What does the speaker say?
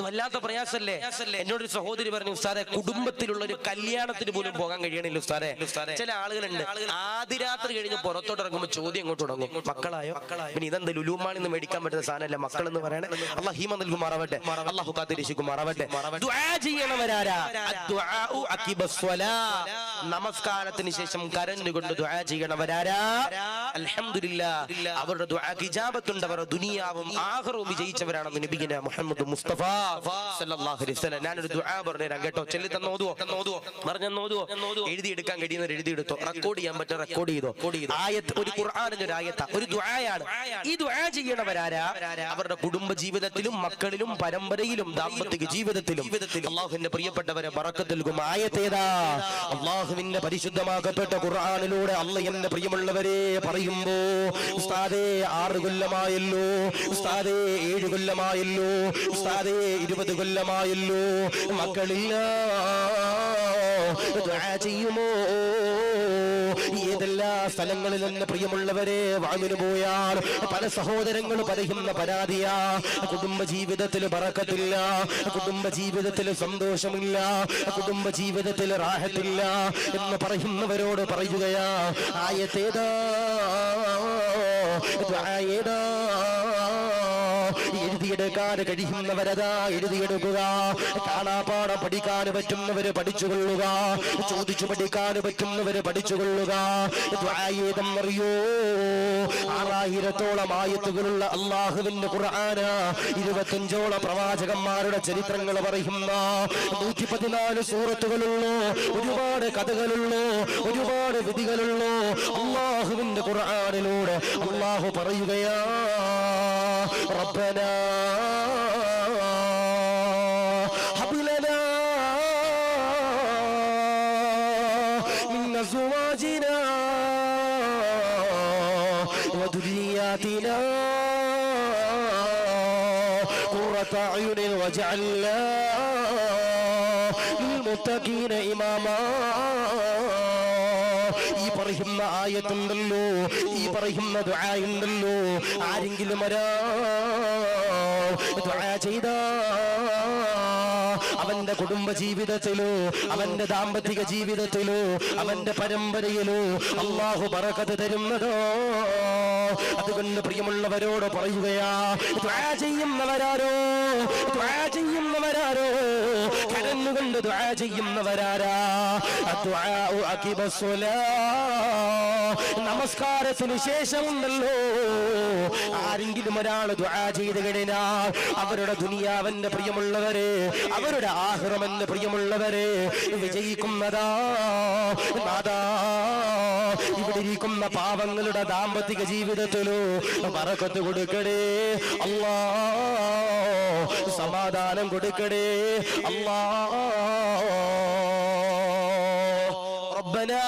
വല്ലാത്ത പ്രയാസല്ലേ? എന്നോടൊരു സഹോദരി പറഞ്ഞു, ഉസ്താദെ കുടുംബത്തിലുള്ള ഒരു കല്യാണത്തിന് പോലും പോകാൻ കഴിയണില്ല ഉസ്താദെ. ചില ആളുകളുണ്ട് ആദ്യ രാത്രി കഴിഞ്ഞ് പുറത്തോട്ട് ഇറങ്ങുമ്പോൾ ചോദ്യം അങ്ങോട്ട് തുടങ്ങും, മക്കളായോ? പിന്നെ ഇതെന്താ ലുലുമാണിന്ന് മേടിക്കാൻ പറ്റുന്ന സാധനമല്ല മക്കൾ എന്ന് പറയണേ. അള്ളാഹു ഹീമ നൽകുമാറാവട്ടെ, അള്ളാഹു കാത്തിരക്ഷിക്കുമാറാവട്ടെ. ദുആ ചെയ്യണവരാരാ? അദ്ദുആഉ അഖിബസ്വലാ, നമസ്കാരത്തിന് ശേഷം കരഞ്ഞുകൊണ്ട് ദുആ ചെയ്യണവരാരാ? അൽഹംദുലില്ലാഹ്, അവരുടെ ദുആക്ക് ഇജാബത്തുണ്ട്. അവർ ദുനിയാവും ആഖിറവും വിജയിച്ചവരാണെന്ന് നബിയുനാ മുഹമ്മദ് മുസ്തഫ സല്ലല്ലാഹു അലൈഹി വസല്ലം. ഞാനൊരു ദുആ പറഞ്ഞുതരാം കേട്ടോ. ചൊല്ലി തന്നോതുവോ? പറഞ്ഞോതുവോ? എഴുതിയെടുക്കാൻ കഴിയുന്നവർ എഴുതിയെടുത്തോ, റെക്കോർഡ് ചെയ്യാൻ പറ്റും റെക്കോർഡ് ചെയ്തോ. ആയത്ത് ഒരു ഖുർആനിന്റെ ഒരു ആയത്താ, ഒരു ദുആയാണ്. ഈ ദുആ ചെയ്യണവരാരാ? അവരുടെ കുടുംബ ജീവിതത്തിലും മക്കളിലും പരമ്പരയിലും ദാമ്പത്തിക ജീവിതത്തിലും അല്ലാഹുവിന്റെ പ്രിയപ്പെട്ടവരെ ബറക്കത്ത് നൽകും. ആയത്തേതാ? അല്ലാഹുവിന്റെ പരിശുദ്ധമാക്കപ്പെട്ട ഖുർആനിലൂടെ അല്ലാഹ് എന്റെ പ്രിയമുള്ളവരെ പറയുമ്പോ, ഉസ്താദേ 6 കൊല്ലമായല്ലോ, ഉസ്താദേ 7 കൊല്ലമായല്ലോ, ഉസ്താദേ 20 കൊല്ലമായല്ലോ, മക്കളില്ല, ദുആ ചെയ്യുമോ? ഏതെല്ലാ സ്ഥലങ്ങളിൽ നിന്ന് പ്രിയമുള്ളവരെ വാങ്ങിന് പോയാൽ പല സഹോദരങ്ങളും പറയുന്ന പരാതിയാ, കുടുംബ ജീവിതത്തിൽ ബറക്കത്തില്ല, കുടുംബ ജീവിതത്തിൽ സന്തോഷമില്ല, കുടുംബ ജീവിതത്തിൽ റാഹത്തില്ല എന്ന് പറയുന്നവരോട് പറയുകയാ, ആയത്തേതാ? ദുആയേതാ? എഴുതിയെടുക്കാൻ കഴിയുന്നവരതാ എഴുതിയെടുക്കുക. കാണാപ്പാടം പഠിക്കാൻ പറ്റുന്നവര് പഠിച്ചുകൊള്ളുക, ചോദിച്ചു പഠിക്കാൻ പറ്റുന്നവര് പഠിച്ചുകൊള്ളുക. ദുആയേതെന്നറിയോ? 6000-ഓളം ആയത്തുകളുള്ള അല്ലാഹുവിന്റെ ഖുർആന, 25ഓളം പ്രവാചകന്മാരുടെ ചരിത്രങ്ങൾ പറയുന്ന 114 സൂറത്തുകളുള്ളൂ, ഒരുപാട് കഥകളുള്ളൂ, ഒരുപാട് വിധികളുള്ളൂ. അല്ലാഹുവിന്റെ ഖുർആനിലൂടെ അല്ലാഹു പറയുകയാ, ربنا هب لنا من أزواجنا وذرياتنا قرة أعين واجعلنا للمتقين إماما. ഈ പറയുന്ന ആയത്തുണ്ടല്ലോ, ഈ പറയുന്ന ദുആ ഉണ്ടല്ലോ, ആരെങ്കിലും ദുആ ചെയ്താ അവന്റെ കുടുംബ ജീവിതത്തിലോ അവന്റെ ദാമ്പത്തിക ജീവിതത്തിലോ അവന്റെ പരമ്പരയിലോ അല്ലാഹു ബറക്കത്ത് തരുന്നതോ. അതുകൊണ്ട് പ്രിയമുള്ളവരോട് പറയുകയാ, ദുആ ചെയ്യുന്നവരാരോ, ദുആ ചെയ്യുന്നവരാരോ, കരഞ്ഞുകൊണ്ട് ദുആ ചെയ്യുന്നവരാരാ? അദ്ദുആഉ അഖിബസ്വലാ, നമസ്കാരത്തിന് ശേഷമുണ്ടല്ലോ ആരെങ്കിലും ഒരാൾ ദുആ ചെയ്തു കഴിഞ്ഞാൽ അവരുടെ ദുനിയാവന്റെ പ്രിയമുള്ളവരെ, അവരുടെ ആഖിറമെന്ന് പ്രിയമുള്ളവരെ വിജയിക്കുന്നതാ. ഇവിടെ ഇരിക്കുന്ന പാവങ്ങളുടെ ദാമ്പത്തിക ജീവിതത്തിലോ ബറക്കത്ത് കൊടുക്കടേ അല്ലാ, സമാധാനം കൊടുക്കടേ അല്ലാ. റബ്ബനാ